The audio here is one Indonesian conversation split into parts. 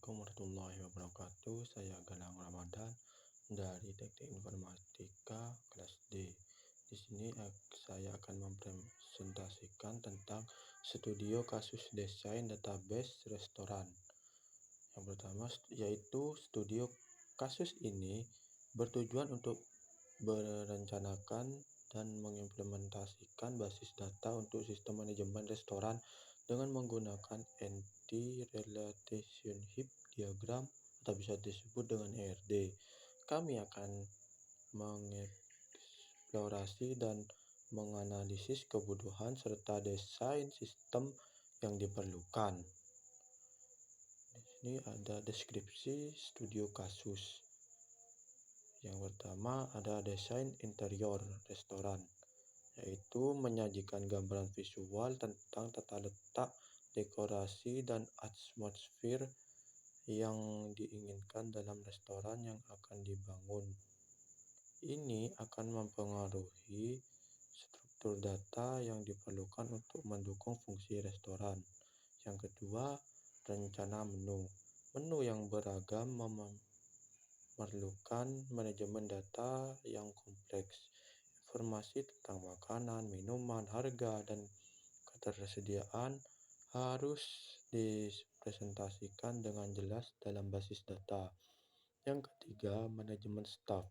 Assalamualaikum warahmatullahi wabarakatuh. Saya Galang Ramadan dari Teknik Informatika kelas D. Di sini saya akan mempresentasikan tentang studio kasus desain database restoran. Yang pertama yaitu studio kasus ini bertujuan untuk merencanakan dan mengimplementasikan basis data untuk sistem manajemen restoran dengan menggunakan Entity Relationship Diagram atau bisa disebut dengan ERD. Kami akan mengeksplorasi dan menganalisis kebutuhan serta desain sistem yang diperlukan. Di sini ada deskripsi studio kasus. Yang pertama ada desain interior restoran, yaitu menyajikan gambaran visual tentang tata letak, dekorasi, dan atmosfer yang diinginkan dalam restoran yang akan dibangun. Ini akan mempengaruhi struktur data yang diperlukan untuk mendukung fungsi restoran. Yang kedua, rencana menu. Menu yang beragam memerlukan manajemen data yang kompleks. Informasi tentang makanan, minuman, harga, dan ketersediaan harus dipresentasikan dengan jelas dalam basis data. Yang ketiga, manajemen staf.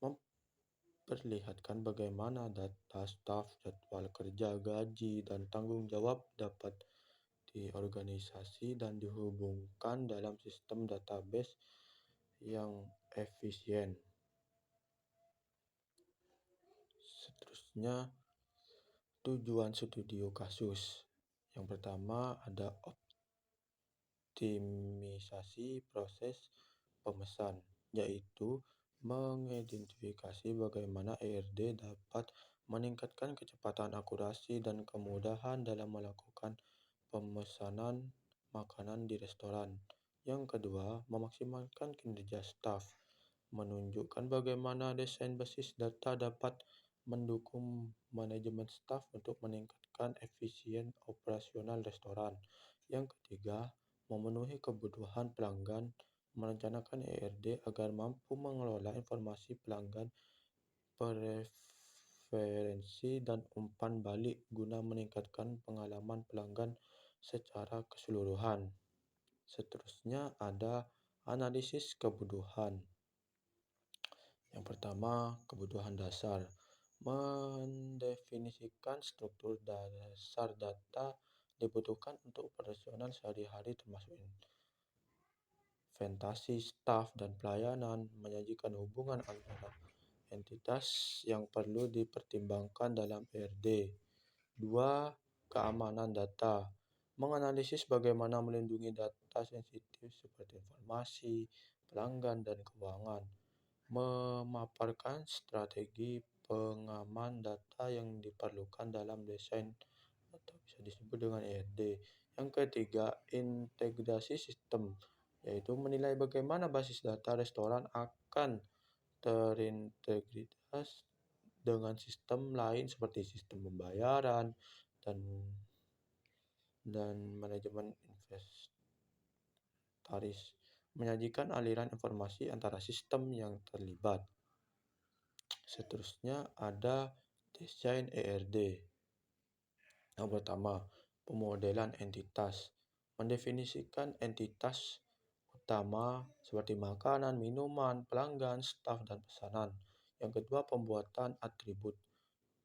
Memperlihatkan bagaimana data staf, jadwal kerja, gaji, dan tanggung jawab dapat diorganisasi dan dihubungkan dalam sistem database yang efisien. Seterusnya, tujuan studio kasus. Yang pertama ada optimisasi proses pemesan, yaitu mengidentifikasi bagaimana ERD dapat meningkatkan kecepatan, akurasi, dan kemudahan dalam melakukan pemesanan makanan di restoran. Yang kedua, memaksimalkan kinerja staf, menunjukkan bagaimana desain basis data dapat mendukung manajemen staf untuk meningkatkan efisien operasional restoran. Yang ketiga, memenuhi kebutuhan pelanggan, merencanakan ERD agar mampu mengelola informasi pelanggan, preferensi, dan umpan balik guna meningkatkan pengalaman pelanggan secara keseluruhan. Seterusnya ada analisis kebutuhan. Yang pertama, kebutuhan dasar. Mendefinisikan struktur dasar data dibutuhkan untuk operasional sehari-hari termasuk inventasi, staf, dan pelayanan, menyajikan hubungan antara entitas yang perlu dipertimbangkan dalam ERD. 2. Keamanan data. Menganalisis bagaimana melindungi data sensitif seperti informasi, pelanggan, dan keuangan. Memaparkan strategi pengaman data yang diperlukan dalam desain atau bisa disebut dengan ERD. Yang ketiga, integrasi sistem, yaitu menilai bagaimana basis data restoran akan terintegritas dengan sistem lain seperti sistem pembayaran dan manajemen inventaris, menyajikan aliran informasi antara sistem yang terlibat. Seterusnya ada desain ERD. Yang pertama, pemodelan entitas. Mendefinisikan entitas utama seperti makanan, minuman, pelanggan, staf, dan pesanan. Yang kedua, pembuatan atribut.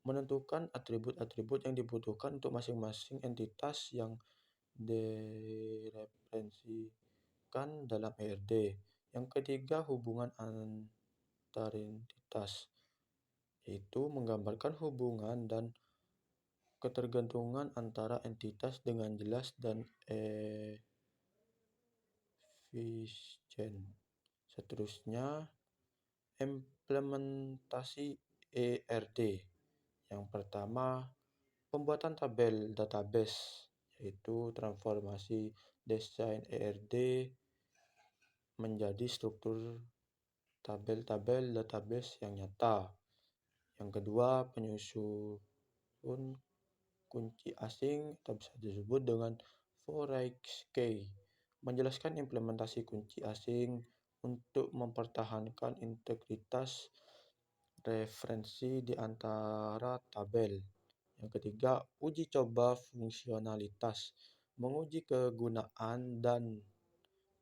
Menentukan atribut-atribut yang dibutuhkan untuk masing-masing entitas yang direferensikan dalam ERD. Yang ketiga, hubungan antar entitas, yaitu menggambarkan hubungan dan ketergantungan antara entitas dengan jelas dan efisien. Seterusnya, implementasi ERD. Yang pertama, pembuatan tabel database, yaitu transformasi desain ERD menjadi struktur tabel-tabel database yang nyata. Yang kedua, penyusun kunci asing atau bisa disebut dengan foreign key menjelaskan implementasi kunci asing untuk mempertahankan integritas referensi di antara tabel. Yang ketiga, uji coba fungsionalitas, menguji kegunaan dan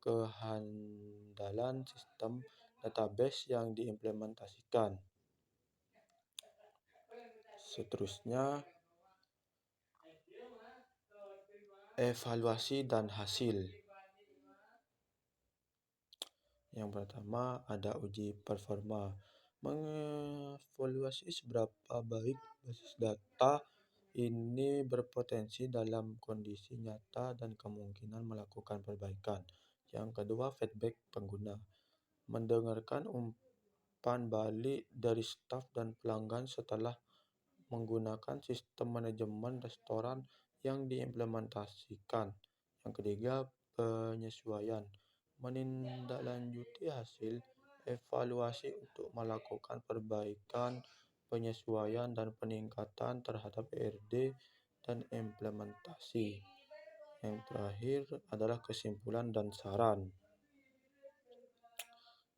kehandalan sistem database yang diimplementasikan. Seterusnya, evaluasi dan hasil. Yang pertama ada uji performa, mengevaluasi seberapa baik basis data ini berpotensi dalam kondisi nyata dan kemungkinan melakukan perbaikan. Yang kedua, feedback pengguna, mendengarkan umpan balik dari staf dan pelanggan setelah menggunakan sistem manajemen restoran yang diimplementasikan. Yang ketiga, penyesuaian, menindaklanjuti hasil evaluasi untuk melakukan perbaikan, penyesuaian, dan peningkatan terhadap ERD dan implementasi. Yang terakhir adalah kesimpulan dan saran.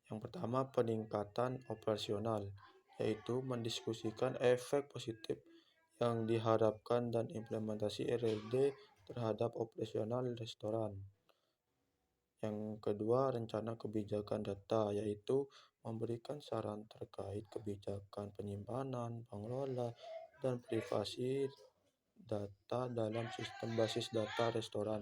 Yang pertama, peningkatan operasional, yaitu mendiskusikan efek positif yang diharapkan dan implementasi RLD terhadap operasional restoran. Yang kedua, rencana kebijakan data, yaitu memberikan saran terkait kebijakan penyimpanan, pengelola, dan privasi data dalam sistem basis data restoran.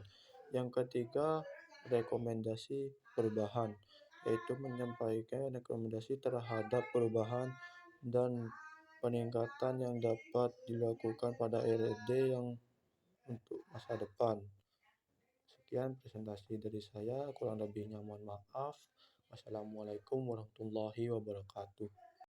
Yang ketiga, rekomendasi perubahan, yaitu menyampaikan rekomendasi terhadap perubahan dan peningkatan yang dapat dilakukan pada RD yang untuk masa depan. Sekian presentasi dari saya, kurang lebihnya mohon maaf. Wassalamualaikum warahmatullahi wabarakatuh.